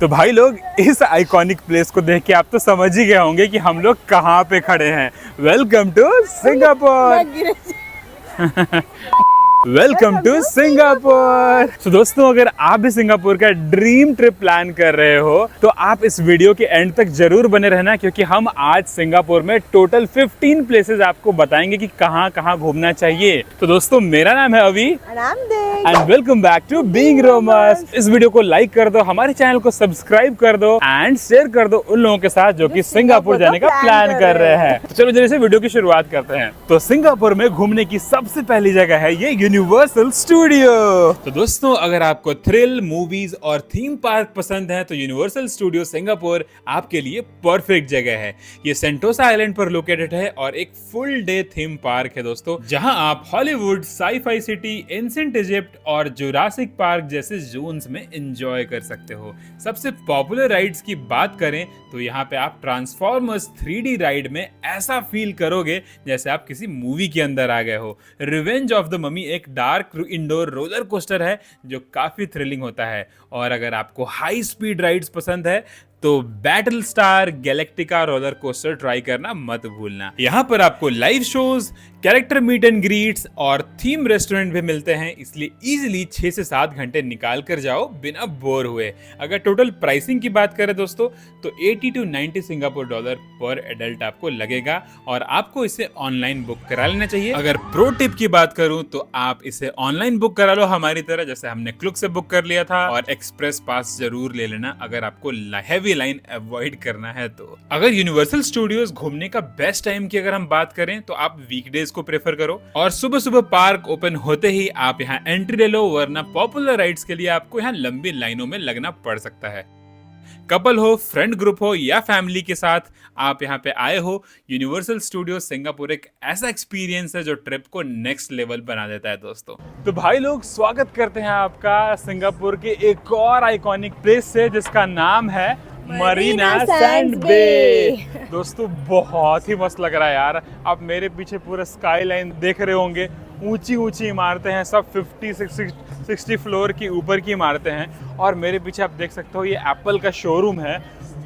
तो भाई लोग इस आइकॉनिक प्लेस को देख के आप तो समझ ही गए होंगे कि हम लोग कहाँ पे खड़े हैं। Welcome to Singapore. Welcome to Singapore. तो दोस्तों, अगर आप भी सिंगापुर का ड्रीम ट्रिप प्लान कर रहे हो तो आप इस वीडियो के एंड तक जरूर बने रहना, क्योंकि हम आज सिंगापुर में टोटल 15 प्लेसेस आपको बताएंगे कि कहाँ कहाँ घूमना चाहिए। तो दोस्तों, मेरा नाम है Abhi and welcome back to being Romus. इस वीडियो को लाइक कर दो, हमारे चैनल को सब्सक्राइब कर दो एंड शेयर कर दो उन लोगों के साथ जो कि सिंगापुर जाने का प्लान कर रहे हैं। तो चलो जल्दी से वीडियो की शुरुआत करते हैं। तो सिंगापुर में घूमने की सबसे पहली जगह है ये यूनिवर्सल स्टूडियो। तो दोस्तों, अगर आपको थ्रिल मूवीज और थीम पार्क पसंद है तो यूनिवर्सल स्टूडियो सिंगापुर आपके लिए परफेक्ट जगह है। ये सेंटोसा आइलैंड पर लोकेटेड है और एक फुल डे थीम पार्क है दोस्तों, जहां आप Hollywood, sci-fi city, ancient Egypt और जुरासिक पार्क जैसे जोन्स में एंजॉय कर सकते हो। सबसे पॉपुलर राइड्स की बात करें तो यहाँ पे आप ट्रांसफॉर्मर्स 3D राइड में ऐसा फील करोगे जैसे आप किसी मूवी के अंदर आ गए हो। रिवेंज ऑफ द ममी एक डार्क इंडोर रोलर कोस्टर है जो काफी थ्रिलिंग होता है। और अगर आपको हाई स्पीड राइड्स पसंद है तो Battlestar Galactica roller coaster try करना मत भूलना। यहाँ पर आपको live shows, character meet and greets और थीम रेस्टोरेंट भी मिलते हैं, इसलिए इजीली 6 से 7 घंटे निकाल कर जाओ बिना बोर हुए। अगर टोटल प्राइसिंग की बात करें दोस्तों तो 80 to 90 सिंगापुर डॉलर पर एडल्ट आपको लगेगा और आपको इसे ऑनलाइन बुक करा लेना चाहिए। अगर प्रो टिप की बात करूं तो आप इसे ऑनलाइन बुक करा लो हमारी तरह, जैसे हमने क्लुक से बुक कर लिया था। और एक्सप्रेस पास जरूर ले लेना अगर आपको हैवी लाइन अवॉइड करना है तो। अगर यूनिवर्सल स्टूडियोज घूमने का बेस्ट टाइम की अगर हम बात करें तो आप वीकडेज को प्रेफर करो और सुबह सुबह पार्क ओपन होते ही आप यहाँ एंट्री ले लो, वरना पॉपुलर राइड्स के लिए आपको यहाँ लंबी लाइनों में लगना पड़ सकता है। कपल हो, फ्रेंड ग्रुप हो या फैमिली के साथ आप यहाँ पे आए हो, यूनिवर्सल स्टूडियो सिंगापुर एक ऐसा एक्सपीरियंस है जो ट्रिप को नेक्स्ट लेवल बना देता है दोस्तों। तो भाई लोग, स्वागत करते हैं आपका सिंगापुर के एक और आइकॉनिक प्लेस से जिसका नाम है मरीना सैंड बे। दोस्तों, बहुत ही मस्त लग रहा है यार। आप मेरे पीछे पूरा स्काई लाइन देख रहे होंगे, ऊंची ऊंची इमारतें हैं, सब 50-60 फ्लोर की ऊपर की इमारतें हैं। और मेरे पीछे आप देख सकते हो ये एप्पल का शोरूम है,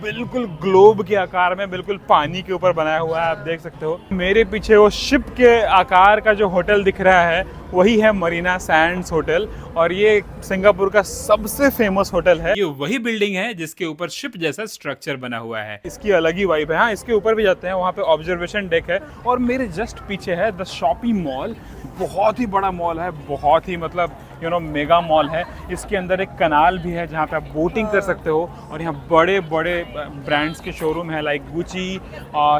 बिल्कुल ग्लोब के आकार में, बिल्कुल पानी के ऊपर बनाया हुआ है, आप देख सकते हो। मेरे पीछे वो शिप के आकार का जो होटल दिख रहा है वही है मरीना सैंड्स होटल, और ये सिंगापुर का सबसे फेमस होटल है। ये वही बिल्डिंग है जिसके ऊपर शिप जैसा स्ट्रक्चर बना हुआ है। इसकी अलग ही वाइब है। हाँ, इसके ऊपर भी जाते हैं, वहाँ पे ऑब्जर्वेशन डेक है। और मेरे जस्ट पीछे है द शॉपिंग मॉल, बहुत ही बड़ा मॉल है, बहुत ही मतलब मेगा मॉल है। इसके अंदर एक कनाल भी है जहाँ पे आप बोटिंग कर सकते हो। और यहाँ बड़े बड़े ब्रांड्स के शोरूम है, like Gucci,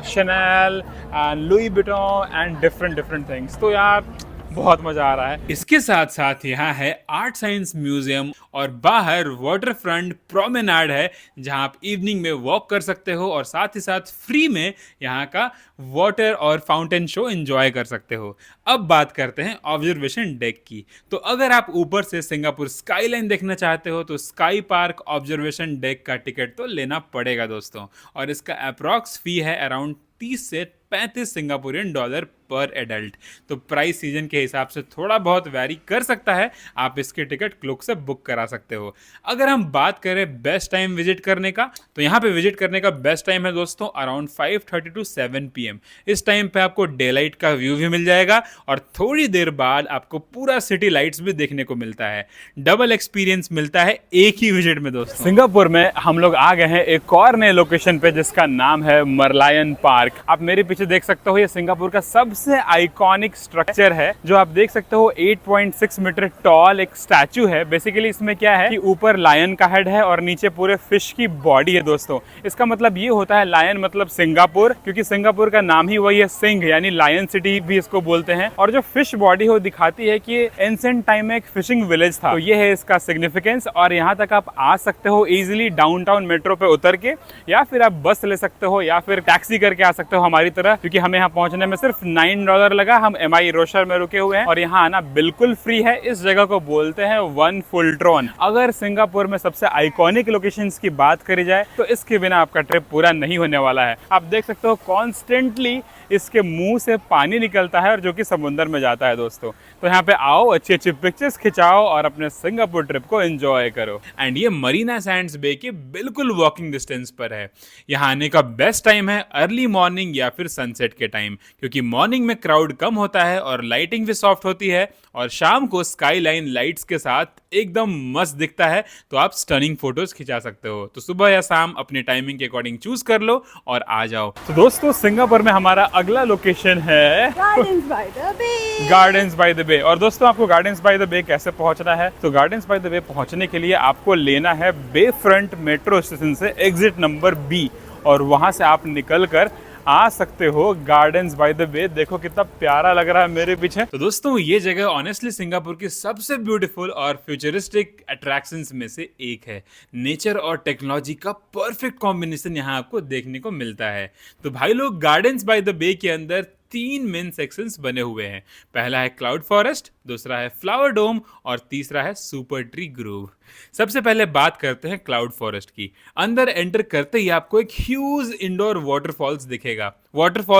Chanel and Louis Vuitton and different things. तो यार बहुत मजा आ रहा है। इसके साथ साथ यहाँ है आर्ट साइंस म्यूजियम और बाहर वाटर फ्रंट प्रोमेनाड है जहाँ आप इवनिंग में वॉक कर सकते हो और साथ ही साथ फ्री में यहाँ का वाटर और फाउंटेन शो एंजॉय कर सकते हो। अब बात करते हैं ऑब्जर्वेशन डेक की। तो अगर आप ऊपर से सिंगापुर स्काईलाइन देखना चाहते हो तो स्काई पार्क ऑब्जर्वेशन डेक का टिकट तो लेना पड़ेगा दोस्तों, और इसका अप्रॉक्स फी है अराउंड 30 से 35 सिंगापुरियन डॉलर पर एडल्ट। तो प्राइस सीजन के हिसाब से थोड़ा बहुत वैरी कर सकता है, आप इसके टिकट क्लुक से बुक करा सकते हो। अगर हम बात करें बेस्ट टाइम विजिट करने का तो यहाँ पे विजिट करने का बेस्ट टाइम है दोस्तों अराउंड 5:30 to 7 PM। इस टाइम पे आपको डे लाइट का व्यू भी मिल जाएगा और थोड़ी देर बाद आपको पूरा सिटी लाइट्स भी देखने को मिलता है। डबल एक्सपीरियंस मिलता है एक ही विजिट में दोस्तों। सिंगापुर में हम लोग आ गए हैं एक और नए लोकेशन पे जिसका नाम है मरलायन पार्क। आप मेरे पीछे देख सकते हो, ये सिंगापुर का सबसे आइकॉनिक स्ट्रक्चर है जो आप देख सकते हो 8.6 मीटर टॉल एक स्टैचू है। बेसिकली इसमें क्या है कि ऊपर लायन का हेड है और नीचे पूरे फिश की बॉडी है दोस्तों। इसका मतलब ये होता है, लायन मतलब सिंगापुर, क्योंकि सिंगापुर का नाम ही वही है, सिंह, यानी लायन सिटी भी इसको बोलते हैं। और जो फिश बॉडी हो दिखाती है कि एंशिएंट टाइम में एक फिशिंग विलेज था, तो ये है इसका सिग्निफिकेंस। और यहाँ तक आप आ सकते हो इजिली डाउनटाउन मेट्रो पे उतर के, या फिर आप बस ले सकते हो या फिर टैक्सी करके आ सकते हो हमारी तरह, क्योंकि हमें यहाँ पहुंचने में सिर्फ $9 लगा। हम MI रोशर में रुके हुए हैं और यहाँ आना बिल्कुल फ्री है। इस जगह को बोलते हैं वन फुलट्रॉन। वन। अगर सिंगापुर में सबसे आइकॉनिक लोकेशंस की बात करी जाए तो इसके बिना आपका ट्रिप पूरा नहीं होने वाला है। आप देख सकते हो कॉन्स्टेंटली इसके मुंह से पानी निकलता है और जो कि समुंदर में जाता है दोस्तों। तो यहाँ पे आओ, अच्छी अच्छी पिक्चर्स खिंचाओ और अपने सिंगापुर ट्रिप को एंजॉय करो। एंड ये मरीना सैंड्स बे के बिल्कुल वॉकिंग डिस्टेंस पर है। यहाँ आने का बेस्ट टाइम है अर्ली मॉर्निंग या फिर सनसेट के टाइम, क्योंकि मॉर्निंग में क्राउड कम होता है और लाइटिंग भी सॉफ्ट होती है और शाम को स्काई लाइन लाइट्स के साथ एकदम मस्त दिखता है, तो आप स्टनिंग फोटोज खिंचा सकते हो। तो सुबह या शाम अपने टाइमिंग के अकॉर्डिंग चूज कर लो और आ जाओ। तो दोस्तों सिंगापुर में हमारा अगला लोकेशन है Gardens by the Bay. Gardens by the Bay. और दोस्तों आपको गार्डन्स बाय द बे कैसे पहुंचना है? तो गार्डन्स बाय द बे पहुंचने के लिए आपको लेना है बे फ्रंट मेट्रो स्टेशन से एग्जिट नंबर बी और वहां से आप निकल कर आ सकते हो गार्डन्स बाय द बे। देखो कितना प्यारा लग रहा है मेरे पीछे। तो दोस्तों ये जगह ऑनेस्टली सिंगापुर की सबसे ब्यूटीफुल और फ्यूचरिस्टिक अट्रैक्शंस में से एक है। नेचर और टेक्नोलॉजी का परफेक्ट कॉम्बिनेशन यहाँ आपको देखने को मिलता है। तो भाई लोग गार्डन्स बाय द बे के अंदर 3 मेन सेक्शंस बने हुए हैं। पहला है क्लाउड फॉरेस्ट, दूसरा है फ्लावर डोम और तीसरा है सुपर ट्री ग्रोव। सबसे पहले बात करते हैं क्लाउड फॉरेस्ट की। अंदर एंटर करते ही आपको एक ह्यूज इंडोर वाटरफॉल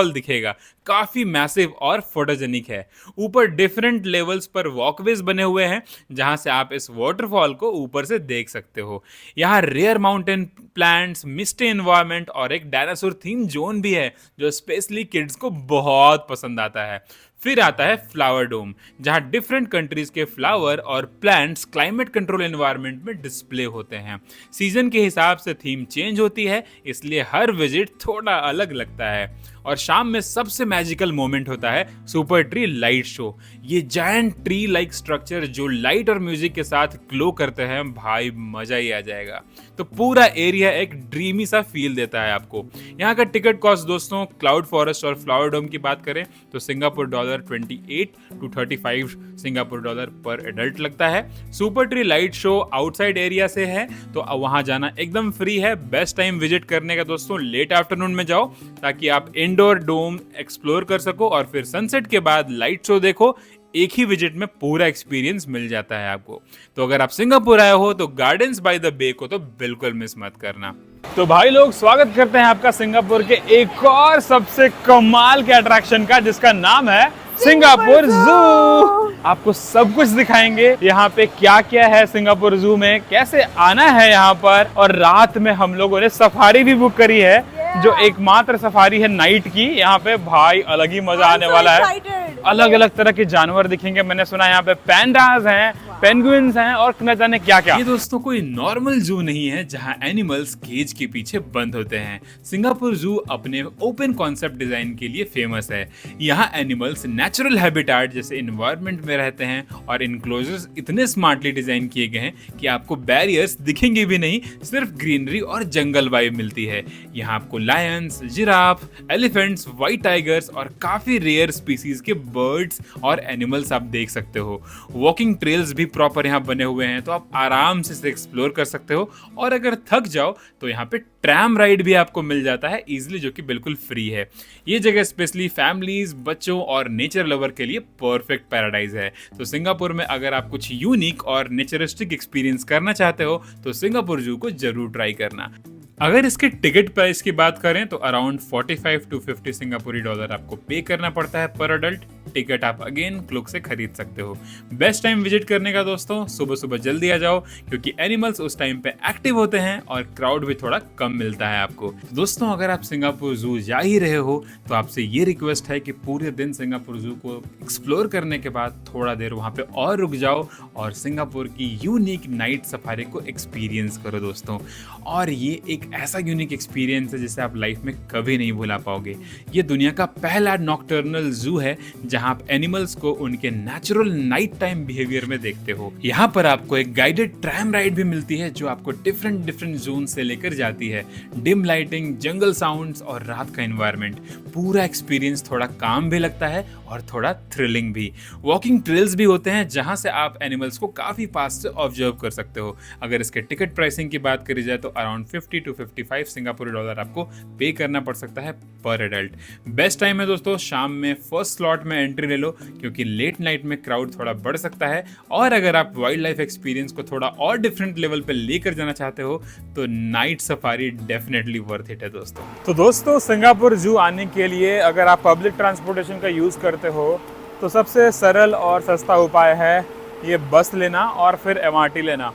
दिखेगा। काफी मैसिव और फोटोजेनिक है। ऊपर डिफरेंट लेवल्स पर वॉकवेज बने हुए हैं जहां से आप इस वाटरफॉल को ऊपर से देख सकते हो। यहाँ रेयर माउंटेन प्लांट्स, मिस्टी एनवायरनमेंट और एक डायनासोर थीम जोन भी है जो स्पेशली किड्स को बहुत पसंद आता है। फिर आता है फ्लावर डोम, जहां डिफरेंट कंट्रीज के फ्लावर और प्लांट्स क्लाइमेट कंट्रोल एनवायरनमेंट में डिस्प्ले होते हैं। सीजन के हिसाब से थीम चेंज होती है, इसलिए हर विजिट थोड़ा अलग लगता है। और शाम में सबसे मैजिकल मोमेंट होता है सुपर ट्री लाइट शो। ये जायंट ट्री लाइक स्ट्रक्चर जो लाइट और म्यूजिक के साथ ग्लो करते हैं, भाई मजा ही आ जाएगा। तो पूरा एरिया एक ड्रीमी सा फील देता है आपको। यहाँ का टिकट कॉस्ट दोस्तों क्लाउड फॉरेस्ट और फ्लावर डोम की बात करें तो Singapore dollar 28 to 35 Singapore dollar पर एडल्ट लगता है। Super tree light show outside area से है तो वहां जाना एकदम फ्री है। बेस्ट टाइम विजिट करने का दोस्तों लेट आफ्टरनून में जाओ ताकि आप इंडोर डोम एक्सप्लोर कर सको और फिर सनसेट के बाद लाइट शो देखो। एक ही विजिट में पूरा एक्सपीरियंस मिल जाता है आपको। तो अगर आप सिंगापुर आए हो तो गार्डन्स बाय द बे को तो बिल्कुल मिस मत करना। तो भाई लोग स्वागत करते हैं आपका सिंगापुर के एक और सबसे कमाल के अट्रैक्शन का, जिसका नाम है सिंगापुर जू। आपको सब कुछ दिखाएंगे यहाँ पे क्या क्या है सिंगापुर जू में, कैसे आना है यहाँ पर। और रात में हम लोगों ने सफारी भी बुक करी है जो एकमात्र सफारी है नाइट की। यहाँ पे भाई अलग ही मजा आने वाला है। अलग अलग तरह के जानवर दिखेंगे। मैंने सुना यहाँ पे पैंडास हैं, पेंगुइन्स हैं और न जाने क्या क्या। ये दोस्तों कोई नॉर्मल जू नहीं है जहाँ एनिमल्स केज के पीछे बंद होते हैं। सिंगापुर जू अपने ओपन कॉन्सेप्ट डिजाइन के लिए फेमस है। यहाँ एनिमल्स नेचुरल हैबिटेट जैसे एनवायरनमेंट में रहते हैं और इनक्लोजर्स इतने स्मार्टली डिजाइन किए गए हैं कि आपको बैरियर्स दिखेंगे भी नहीं, सिर्फ ग्रीनरी और जंगल वाइब मिलती है। यहाँ आपको Lions, giraffe, elephants, white tigers और काफी रेयर स्पीसीज के बर्ड्स और एनिमल्स आप देख सकते हो। वॉकिंग ट्रेल्स भी प्रॉपर यहाँ बने हुए हैं तो आप आराम से इसे एक्सप्लोर कर सकते हो। और अगर थक जाओ तो यहाँ पे ट्रैम राइड भी आपको मिल जाता है इजीली, जो कि बिल्कुल फ्री है। ये जगह स्पेशली फैमिलीज, बच्चों और नेचर लवर के लिए परफेक्ट पैराडाइज है। तो सिंगापुर में अगर आप कुछ यूनिक और नेचरिस्टिक एक्सपीरियंस करना चाहते हो तो सिंगापुर जू को जरूर ट्राई करना। अगर इसके टिकट प्राइस की बात करें तो अराउंड 45 to 50 सिंगापुरी डॉलर आपको पे करना पड़ता है पर अडल्ट। टिकट आप अगेन क्लूक से खरीद सकते हो। बेस्ट टाइम विजिट करने का दोस्तों सुबह सुबह जल्दी आ जाओ, क्योंकि एनिमल्स उस टाइम पे एक्टिव होते हैं और क्राउड भी थोड़ा कम मिलता है आपको। दोस्तों अगर आप सिंगापुर जू जा ही रहे हो तो आपसे ये रिक्वेस्ट है कि पूरे दिन सिंगापुर जू को एक्सप्लोर करने के बाद थोड़ा देर वहाँ पे और रुक जाओ और सिंगापुर की यूनिक नाइट सफारी को एक्सपीरियंस करो दोस्तों। और ये एक ऐसा यूनिक एक्सपीरियंस है जिसे आप लाइफ में कभी नहीं भुला पाओगे। ये दुनिया का पहला नॉकटर्नल जू है जहां आप एनिमल्स को उनके नेचुरल नाइट टाइम बिहेवियर में देखते हो। यहाँ पर आपको एक गाइडेड ट्रैम राइड भी मिलती है जो आपको डिफरेंट जोन से लेकर जाती है। डिम लाइटिंग, जंगल साउंड्स और रात का एनवायरनमेंट, पूरा एक्सपीरियंस थोड़ा काम भी लगता है और थोड़ा थ्रिलिंग भी। वॉकिंग ट्रेल्स भी होते हैं जहां से आप एनिमल्स को काफ़ी पास से ऑब्जर्व कर सकते हो। अगर इसके टिकट प्राइसिंग की बात करी जाए तो अराउंड 50 to 55 सिंगापुरी डॉलर आपको पे करना पड़ सकता है पर एडल्ट। बेस्ट टाइम है दोस्तों शाम में फर्स्ट स्लॉट में एंट्री ले लो, क्योंकि लेट नाइट में क्राउड थोड़ा बढ़ सकता है। और अगर आप वाइल्ड लाइफ एक्सपीरियंस को थोड़ा और डिफरेंट लेवल पे लेकर जाना चाहते हो तो night safari definitely worth it है दोस्तों। तो दोस्तों सिंगापुर जू आने के लिए अगर आप पब्लिक ट्रांसपोर्टेशन का यूज़ करते हो तो सबसे सरल और सस्ता उपाय है ये बस लेना और फिर MRT लेना।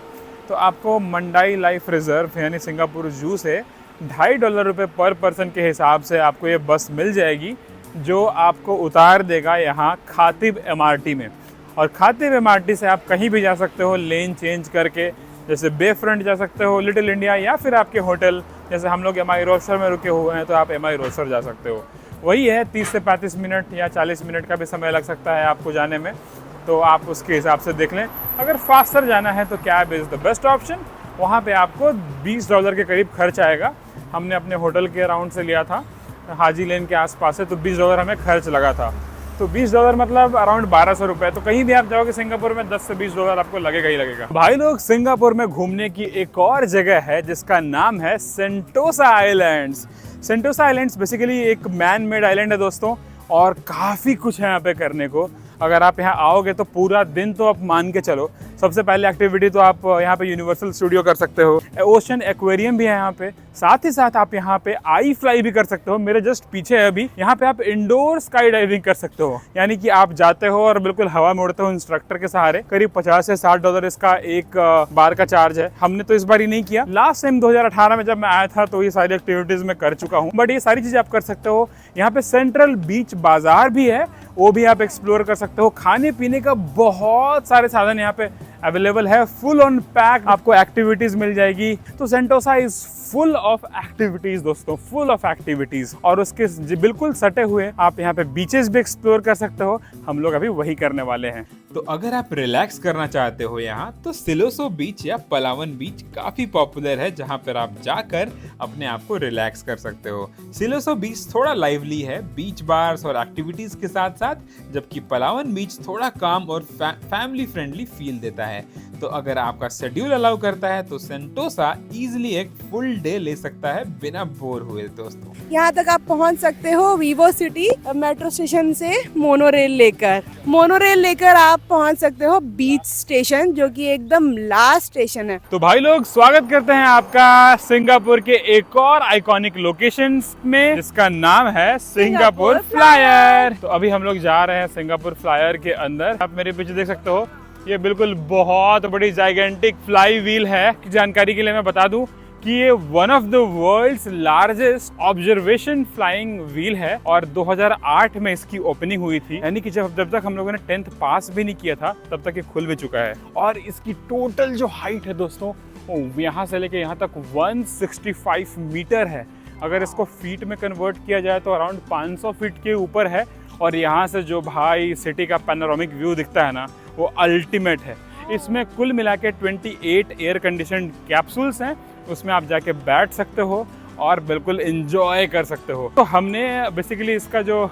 तो आपको मंडाई लाइफ रिजर्व यानी सिंगापुर जू से $2.5 पर पर्सन के हिसाब से आपको ये बस मिल जाएगी, जो आपको उतार देगा यहाँ खातिब MRT में। और खातिब MRT से आप कहीं भी जा सकते हो लेन चेंज करके, जैसे बे फ्रंट जा सकते हो, लिटिल इंडिया, या फिर आपके होटल, जैसे हम लोग MI रोसर में रुके हुए हैं तो आप MI रोसर जा सकते हो। वही है 30 से 35 मिनट या 40 मिनट का भी समय लग सकता है आपको जाने में, तो आप उसके हिसाब से देख लें। अगर फास्टर जाना है तो cab is the best option. वहाँ पे आपको $20 के करीब खर्च आएगा। हमने अपने होटल के अराउंड से लिया था, हाजी लेन के आसपास है, तो $20 हमें खर्च लगा था। तो $20 मतलब अराउंड 1200 रुपये। तो कहीं भी आप जाओगे सिंगापुर में $10 से $20 आपको लगेगा ही लगेगा। भाई लोग सिंगापुर में घूमने की एक और जगह है जिसका नाम है Sentosa islands. Sentosa islands basically एक मैन मेड आइलैंड है दोस्तों, और काफ़ी कुछ है यहाँ पे करने को। अगर आप यहाँ आओगे तो पूरा दिन तो आप मान के चलो। सबसे पहले एक्टिविटी तो आप यहाँ पे यूनिवर्सल स्टूडियो कर सकते हो, ओशन एक्वेरियम भी है यहाँ पे, साथ ही साथ आप यहाँ पे आई फ्लाई भी कर सकते हो। मेरे जस्ट पीछे है अभी, यहाँ पे आप इंडोर स्काई डाइविंग कर सकते हो, यानी कि आप जाते हो और बिल्कुल हवा में उड़ते हो इंस्ट्रक्टर के सहारे। करीब $50 से $60 इसका एक बार का चार्ज है। हमने तो इस बार ही नहीं किया, लास्ट टाइम 2018 में जब मैं आया था तो ये सारी एक्टिविटीज में कर चुका हूँ, बट ये सारी चीजें आप कर सकते हो। यहाँ पे सेंट्रल बीच बाजार भी है, वो भी आप एक्सप्लोर कर सकते हो। खाने पीने का बहुत सारे साधन यहाँ पे अवेलेबल है, फुल ऑन पैक आपको एक्टिविटीज मिल जाएगी। तो Sentosa is full of activities दोस्तों, फुल ऑफ एक्टिविटीज। और उसके बिल्कुल सटे हुए आप यहाँ पे बीचेस भी एक्सप्लोर कर सकते हो। हम लोग अभी वही करने वाले हैं। तो अगर आप रिलैक्स करना चाहते हो यहाँ, तो सिलोसो बीच या पलावन बीच काफी पॉपुलर है, जहाँ पर आप जाकर अपने आप को रिलैक्स कर सकते हो। सिलोसो बीच थोड़ा लाइवली है बीच बार्स और एक्टिविटीज के साथ साथ, जबकि पलावन बीच थोड़ा काम और फैमिली फ्रेंडली फील देता है। तो अगर आपका शेड्यूल अलाउ करता है तो सेंटोसा इजीली एक फुल डे ले सकता है बिना बोर हुए दोस्तों। यहाँ तक आप पहुँच सकते हो वीवो सिटी मेट्रो स्टेशन से मोनोरेल लेकर आप पहुँच सकते हो बीच स्टेशन, जो कि एकदम लास्ट स्टेशन है। तो भाई लोग स्वागत करते हैं आपका सिंगापुर के एक और आइकॉनिक लोकेशन में, जिसका नाम है सिंगापुर फ्लायर। तो अभी हम लोग जा रहे हैं सिंगापुर फ्लायर के अंदर। आप मेरे पीछे देख सकते हो, ये बिल्कुल बहुत बड़ी जाइगेंटिक फ्लाई व्हील है। जानकारी के लिए मैं बता दूं कि ये one of the world's largest observation flying wheel है, और 2008 में इसकी ओपनिंग हुई थी, यानी कि जब तक हम लोगों ने 10th पास भी नहीं किया था तब तक ये खुल भी चुका है। और इसकी टोटल जो हाइट है दोस्तों, वो यहाँ से लेके यहाँ तक 165 मीटर है। अगर इसको फीट में कन्वर्ट किया जाए तो अराउंड 500 फीट के ऊपर है। और यहाँ से जो भाई सिटी का पैनोरामिक व्यू दिखता है ना, वो अल्टीमेट है। इसमें कुल मिला के 28 एयर कंडीशनड कैप्सूल्स हैं, उसमें आप जाके बैठ सकते हो और बिल्कुल एंजॉय कर सकते हो। तो हमने बेसिकली इसका जो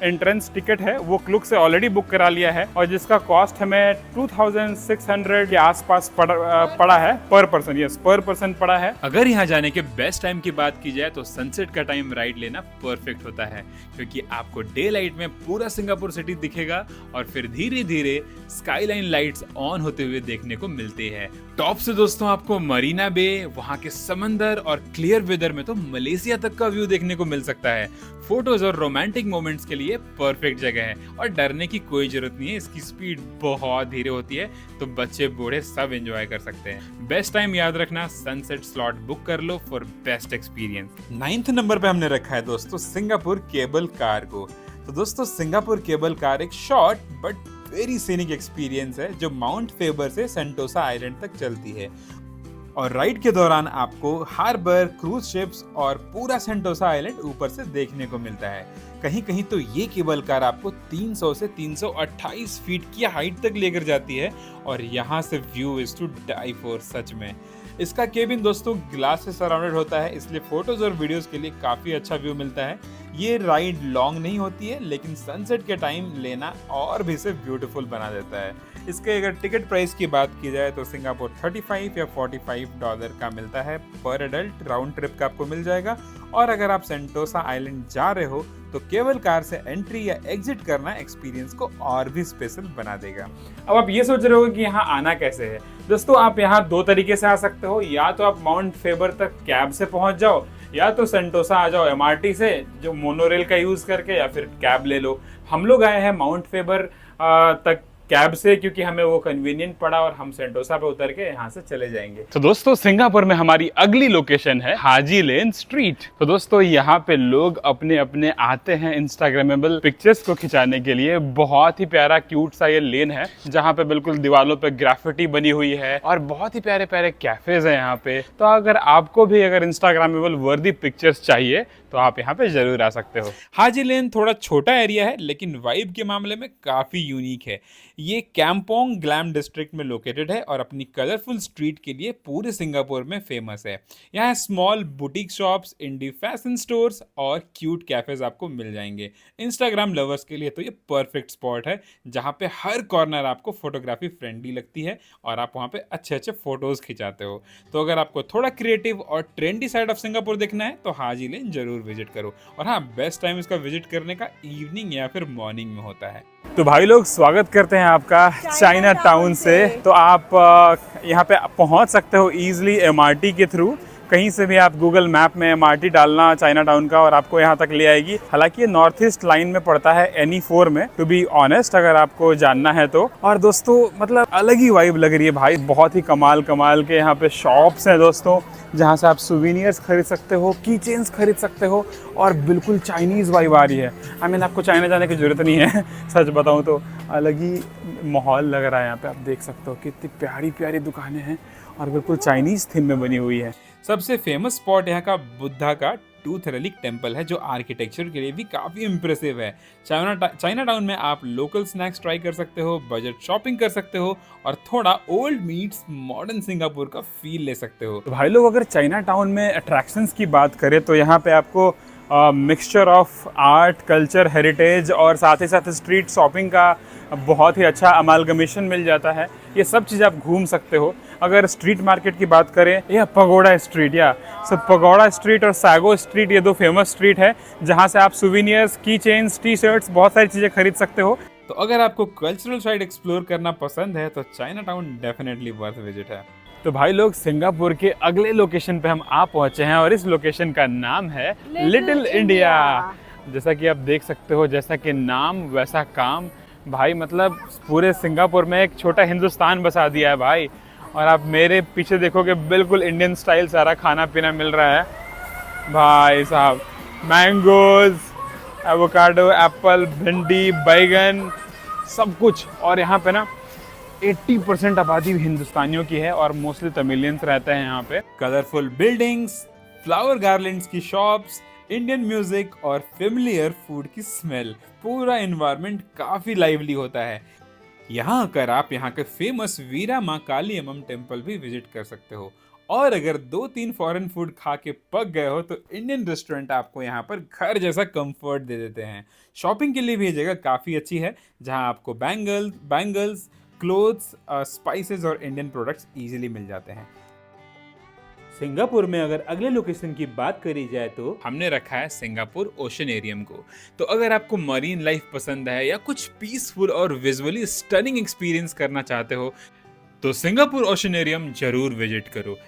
एंट्रेंस टिकट है वो क्लुक से ऑलरेडी बुक करा लिया है, और जिसका कॉस्ट हमें 2600 के आसपास पड़ा है पर पर्सन। यस, पर पर्सन पड़ा है। अगर यहाँ जाने के बेस्ट टाइम की बात की जाए तो सनसेट का टाइम राइड लेना परफेक्ट होता है, क्योंकि आपको डे लाइट में पूरा सिंगापुर सिटी दिखेगा और फिर धीरे धीरे स्काईलाइन लाइट्स ऑन होते हुए देखने को मिलते हैं। टॉप से दोस्तों आपको मरीना बे, वहाँ के समंदर और क्लियर वेदर में तो मलेशिया तक का व्यू देखने को मिल सकता है। फोटोज और रोमांटिक मोमेंट्स के लिए परफेक्ट जगह है, और डरने की कोई जरूरत नहीं है। इसकी स्पीड बहुत धीरे होती है, तो बच्चे बूढ़े सब एंजॉय कर सकते हैं। बेस्ट टाइम याद रखना, सनसेट स्लॉट बुक कर लो for best experience. 9th number पे हमने रखा है दोस्तों सिंगापुर केबल कार को। तो दोस्तों सिंगापुर केबल कार एक short but very scenic experience है, जो माउंट फेबर से सेंटोसा आइलैंड तक चलती है। और राइड के दौरान आपको हार्बर, क्रूज शिप्स और पूरा सेंटोसा आइलैंड ऊपर से देखने को मिलता है। कहीं कहीं तो ये केबल कार आपको 300 से 328 फीट की हाइट तक लेकर जाती है, और यहाँ से view is to die for सच में। इसका केबिन दोस्तों ग्लास से सराउंडेड होता है, इसलिए फोटोज और वीडियोस के लिए काफी अच्छा व्यू मिलता है। ये राइड लॉन्ग नहीं होती है, लेकिन सनसेट के टाइम लेना और भी इसे ब्यूटीफुल बना देता है। इसके अगर टिकट प्राइस की बात की जाए तो सिंगापुर 35 या $45 का मिलता है पर एडल्ट, राउंड ट्रिप का आपको मिल जाएगा। और अगर आप सेंटोसा आइलैंड जा रहे हो तो केवल कार से एंट्री या एग्जिट करना एक्सपीरियंस को और भी स्पेशल बना देगा। अब आप ये सोच रहे हो कि यहाँ आना कैसे है। दोस्तों आप यहाँ दो तरीके से आ सकते हो, या तो आप माउंट फेबर तक कैब से पहुंच जाओ, या तो सेंटोसा आ जाओ MRT से जो मोनोरेल का यूज करके, या फिर कैब ले लो। हम लोग आए हैं माउंट फेबर तक कैब से, क्योंकि हमें वो कन्वीनियंट पड़ा और हम सेंटोसा पे उतर के यहाँ से चले जाएंगे। तो दोस्तों सिंगापुर में हमारी अगली लोकेशन है हाजी लेन स्ट्रीट। तो दोस्तों यहाँ पे लोग अपने अपने आते हैं इंस्टाग्रामेबल पिक्चर्स को खिंचाने के लिए। बहुत ही प्यारा क्यूट सा ये लेन है, जहाँ पे बिल्कुल दीवारों पे ग्राफिटी बनी हुई है और बहुत ही प्यारे प्यारे कैफेज है यहाँ पे। तो अगर आपको भी अगर इंस्टाग्रामेबल वर्दी पिक्चर्स चाहिए तो आप यहाँ पे जरूर आ सकते हो। हाजी लेन थोड़ा छोटा एरिया है, लेकिन वाइब के मामले में काफी यूनिक है। ये कैंपोंग ग्लैम डिस्ट्रिक्ट में लोकेटेड है और अपनी कलरफुल स्ट्रीट के लिए पूरे सिंगापुर में फेमस है। यहाँ स्मॉल बुटीक शॉप्स, इंडी फैशन स्टोर्स और क्यूट कैफेज आपको मिल जाएंगे। इंस्टाग्राम लवर्स के लिए तो ये परफेक्ट स्पॉट है, जहाँ पे हर कॉर्नर आपको फोटोग्राफी फ्रेंडली लगती है और आप वहाँ पे अच्छे अच्छे फोटोज खिंचाते हो। तो अगर आपको थोड़ा क्रिएटिव और ट्रेंडी साइड ऑफ सिंगापुर देखना है तो हाजी लेन जरूर विजिट करो। और हाँ, बेस्ट टाइम इसका विजिट करने का इवनिंग या फिर मॉर्निंग में होता है। तो भाई लोग स्वागत करते हैं आपका चाइना टाउन से। तो आप यहाँ पे पहुँच सकते हो इजीली MRT के थ्रू। कहीं से भी आप गूगल मैप में MRT डालना चाइना टाउन का और आपको यहाँ तक ले आएगी। हालांकि ये नॉर्थ ईस्ट लाइन में पड़ता है NE4 में, टू बी ऑनेस्ट अगर आपको जानना है तो। और दोस्तों मतलब अलग ही वाइब लग रही है भाई, बहुत ही कमाल कमाल के यहाँ पे शॉप्स हैं दोस्तों, जहाँ से आप सुवीनियर्स खरीद सकते हो, की चेन्स खरीद सकते हो और बिल्कुल चाइनीज़ वाइब आ रही है। आपको चाइना जाने की ज़रूरत नहीं है, सच बताऊँ तो अलग ही माहौल लग रहा है यहाँ पे। आप देख सकते हो कितनी प्यारी प्यारी दुकानें हैं और बिल्कुल चाइनीज़ थीम में बनी हुई है। सबसे फेमस स्पॉट यहाँ का बुद्धा का टूथ रेलिक टेम्पल है, जो आर्किटेक्चर के लिए भी काफ़ी इम्प्रेसिव है। चाइना टाउन में आप लोकल स्नैक्स ट्राई कर सकते हो, बजट शॉपिंग कर सकते हो और थोड़ा ओल्ड मीट्स मॉडर्न सिंगापुर का फील ले सकते हो। तो भाई लोग अगर चाइना टाउन में अट्रैक्शंस की बात करें तो यहाँ पे आपको mixture of art, culture, heritage और साथ ही साथ स्ट्रीट शॉपिंग का बहुत ही अच्छा अमालगमेशन मिल जाता है। ये सब चीज़ आप घूम सकते हो। अगर स्ट्रीट मार्केट की बात करें, या पगोड़ा स्ट्रीट या सब पगोड़ा स्ट्रीट और सैगो स्ट्रीट, ये दो फेमस स्ट्रीट है जहाँ से आप सुवीनियर्स, की चेन्स, टी शर्ट्स, बहुत सारी चीज़ें खरीद सकते हो। तो अगर आपको कल्चरल साइड एक्सप्लोर करना पसंद है तो China town definitely worth visit है। तो भाई लोग सिंगापुर के अगले लोकेशन पे हम आ पहुंचे हैं और इस लोकेशन का नाम है लिटिल इंडिया। जैसा कि आप देख सकते हो, जैसा कि नाम वैसा काम भाई, मतलब पूरे सिंगापुर में एक छोटा हिंदुस्तान बसा दिया है भाई। और आप मेरे पीछे देखोगे बिल्कुल इंडियन स्टाइल सारा खाना पीना मिल रहा है भाई साहब। मैंगोज, एवोकाडो, एप्पल, भिंडी, बैगन, सब कुछ। और यहाँ पे ना 80% आबादी हिंदुस्तानियों की है और मोस्टली तमिलियंस रहते हैं यहाँ पे। कलरफुल बिल्डिंग्स, फ्लावर गार्लैंड्स की शॉप्स, इंडियन म्यूजिक और फेमिलियर फूड की स्मेल, पूरा एनवायरनमेंट काफी लाइवली होता है। यहाँ आकर आप यहाँ के फेमस वीरा माँ काली अम्मम टेम्पल भी विजिट कर सकते हो। और अगर 2-3 फॉरेन फूड खा के पक गए हो तो इंडियन रेस्टोरेंट आपको यहाँ पर घर जैसा कंफर्ट दे देते हैं। शॉपिंग के लिए भी ये जगह काफ़ी अच्छी है, जहाँ आपको बैंगल्स, क्लोथ्स, स्पाइसेस और इंडियन प्रोडक्ट्स इजीली मिल जाते हैं। सिंगापुर में अगर अगले लोकेशन की बात करी जाए तो हमने रखा है सिंगापुर ओशनेरियम को। तो अगर आपको मरीन लाइफ पसंद है या कुछ पीसफुल और विजुअली स्टनिंग एक्सपीरियंस करना चाहते हो तो सिंगापुर ओशनेरियम जरूर विजिट करो।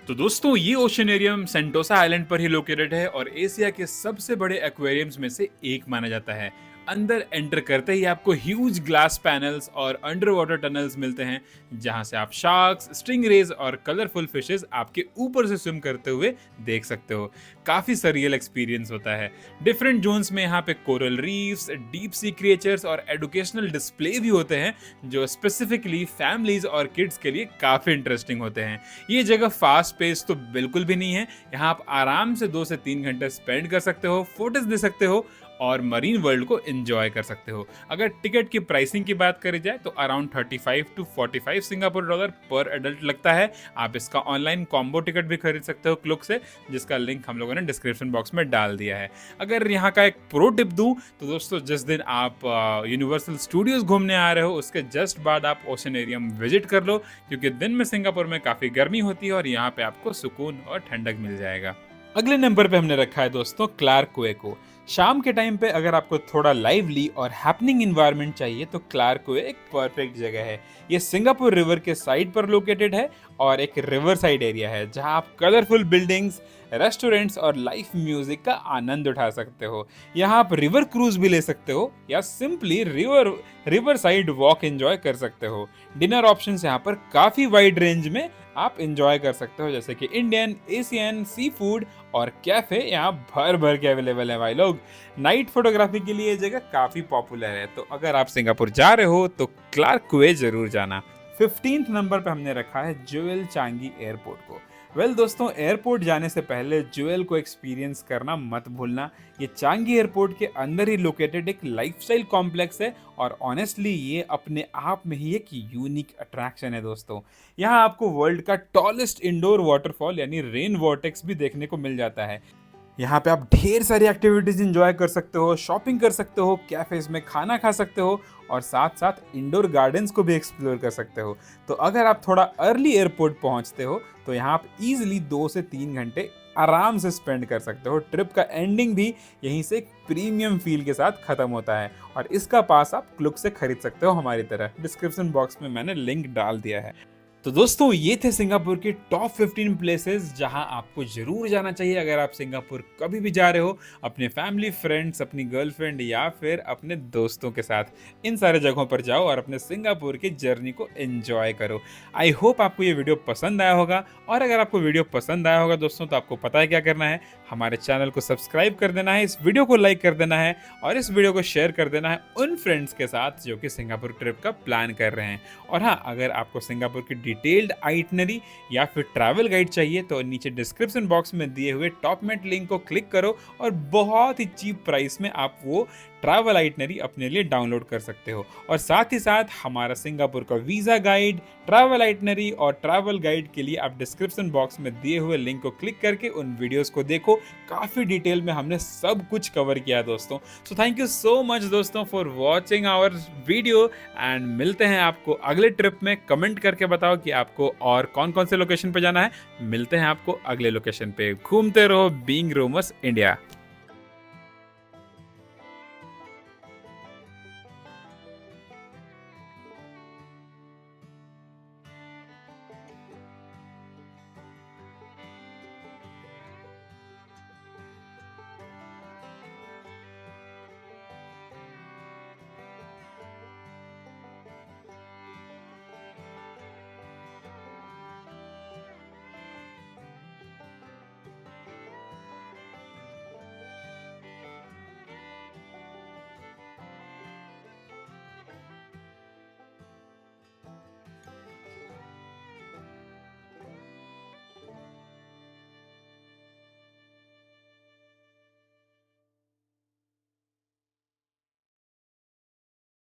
तो दोस्तों ये ओशनेरियम सेंटोसा आइलैंड पर ही लोकेटेड है और एशिया के सबसे बड़े एक्वेरियम्स में से एक माना जाता है। अंदर एंटर करते ही आपको ह्यूज ग्लास पैनल्स और अंडर वाटर टनल्स मिलते हैं, जहां से आप शार्क्स, स्टिंगरेज और कलरफुल फिशेस आपके ऊपर से स्विम करते हुए देख सकते हो। काफी सरियल एक्सपीरियंस होता है। डिफरेंट जोन्स में यहाँ पे coral reefs, deep sea creatures और एजुकेशनल डिस्प्ले भी होते हैं, जो स्पेसिफिकली फैमिलीज और किड्स के लिए काफी इंटरेस्टिंग होते हैं। ये जगह फास्ट पेस तो बिल्कुल भी नहीं है। यहाँ आप आराम से 2 से 3 घंटे स्पेंड कर सकते हो, फोटोज ले सकते हो और मरीन वर्ल्ड को एंजॉय कर सकते हो। अगर टिकट की प्राइसिंग की बात करी जाए तो अराउंड 35 to 45 सिंगापुर डॉलर पर एडल्ट लगता है। आप इसका ऑनलाइन कॉम्बो टिकट भी खरीद सकते हो क्लुक से, जिसका लिंक हम लोगों ने डिस्क्रिप्शन बॉक्स में डाल दिया है। अगर यहाँ का एक प्रो टिप दूं तो दोस्तों, जिस दिन आप यूनिवर्सल स्टूडियोज घूमने आ रहे हो उसके जस्ट बाद आप ओशनेरियम विजिट कर लो, क्योंकि दिन में सिंगापुर में काफ़ी गर्मी होती है और यहाँ पे आपको सुकून और ठंडक मिल जाएगा। अगले नंबर पे हमने रखा है दोस्तों क्लार्क कुए को। शाम के टाइम पे अगर आपको थोड़ा लाइवली और हैपनिंग इन्वायरमेंट चाहिए तो क्लार्क कुए एक परफेक्ट जगह है। ये सिंगापुर रिवर के साइड पर लोकेटेड है और एक रिवर साइड एरिया है जहां आप कलरफुल बिल्डिंग्स, रेस्टोरेंट्स और लाइव म्यूजिक का आनंद उठा सकते हो। यहाँ आप रिवर क्रूज भी ले सकते हो या simply river side walk enjoy कर सकते हो। डिनर ऑप्शंस यहाँ पर काफी वाइड रेंज में आप एंजॉय कर सकते हो, जैसे कि इंडियन, एशियन, सी फूड और कैफे यहाँ भर भर के अवेलेबल है भाई लोग। नाइट फोटोग्राफी के लिए ये जगह काफी पॉपुलर है, तो अगर आप सिंगापुर जा रहे हो तो क्लार्क कुए जरूर जाना। 15th नंबर पे हमने रखा है जुएल चांगी एयरपोर्ट को। दोस्तों, एयरपोर्ट जाने से पहले जुएल को एक्सपीरियंस करना मत भूलना। ये चांगी एयरपोर्ट के अंदर ही लोकेटेड एक लाइफस्टाइल कॉम्प्लेक्स है और ऑनेस्टली ये अपने आप में ही एक यूनिक अट्रैक्शन है दोस्तों। यहाँ आपको वर्ल्ड का टॉलेस्ट इंडोर वाटरफॉल यानी रेन वॉर्टेक्स भी देखने को मिल जाता है। यहाँ पे आप ढेर सारी एक्टिविटीज एंजॉय कर सकते हो, शॉपिंग कर सकते हो, कैफेज में खाना खा सकते हो और साथ साथ इंडोर गार्डन्स को भी एक्सप्लोर कर सकते हो। तो अगर आप थोड़ा अर्ली एयरपोर्ट पहुँचते हो तो यहाँ आप इजीली 2 से 3 घंटे आराम से स्पेंड कर सकते हो। ट्रिप का एंडिंग भी यहीं से एक प्रीमियम फील के साथ खत्म होता है और इसका पास आप क्लुक से खरीद सकते हो हमारी तरह। डिस्क्रिप्शन बॉक्स में मैंने लिंक डाल दिया है। तो दोस्तों, ये थे सिंगापुर के टॉप 15 प्लेसेस जहां आपको जरूर जाना चाहिए अगर आप सिंगापुर कभी भी जा रहे हो, अपने फैमिली, फ्रेंड्स, अपनी गर्लफ्रेंड या फिर अपने दोस्तों के साथ। इन सारे जगहों पर जाओ और अपने सिंगापुर की जर्नी को एंजॉय करो। आई होप आपको ये वीडियो पसंद आया होगा, और अगर आपको वीडियो पसंद आया होगा दोस्तों तो आपको पता है क्या करना है। हमारे चैनल को सब्सक्राइब कर देना है, इस वीडियो को लाइक कर देना है और इस वीडियो को शेयर कर देना है उन फ्रेंड्स के साथ जो कि सिंगापुर ट्रिप का प्लान कर रहे हैं। और हाँ, अगर आपको सिंगापुर की डिटेल्ड आइटनरी या फिर ट्रैवल गाइड चाहिए तो नीचे डिस्क्रिप्शन बॉक्स में दिए हुए टॉपमेट लिंक को क्लिक करो और बहुत ही चीप प्राइस में आप वो ट्रैवल आइटनरी अपने लिए डाउनलोड कर सकते हो। और साथ ही साथ हमारा सिंगापुर का वीज़ा गाइड, ट्रैवल आइटनरी और ट्रैवल गाइड के लिए आप डिस्क्रिप्शन बॉक्स में दिए हुए लिंक को क्लिक करके उन वीडियोस को देखो। काफ़ी डिटेल में हमने सब कुछ कवर किया है दोस्तों। So thank you so much दोस्तों for watching our video and मिलते हैं आपको अगले ट्रिप में। कमेंट करके बताओ कि आपको और कौन कौन से लोकेशन पे जाना है। मिलते हैं आपको अगले लोकेशन पे। घूमते रहो, बीइंग रोमर्स इंडिया।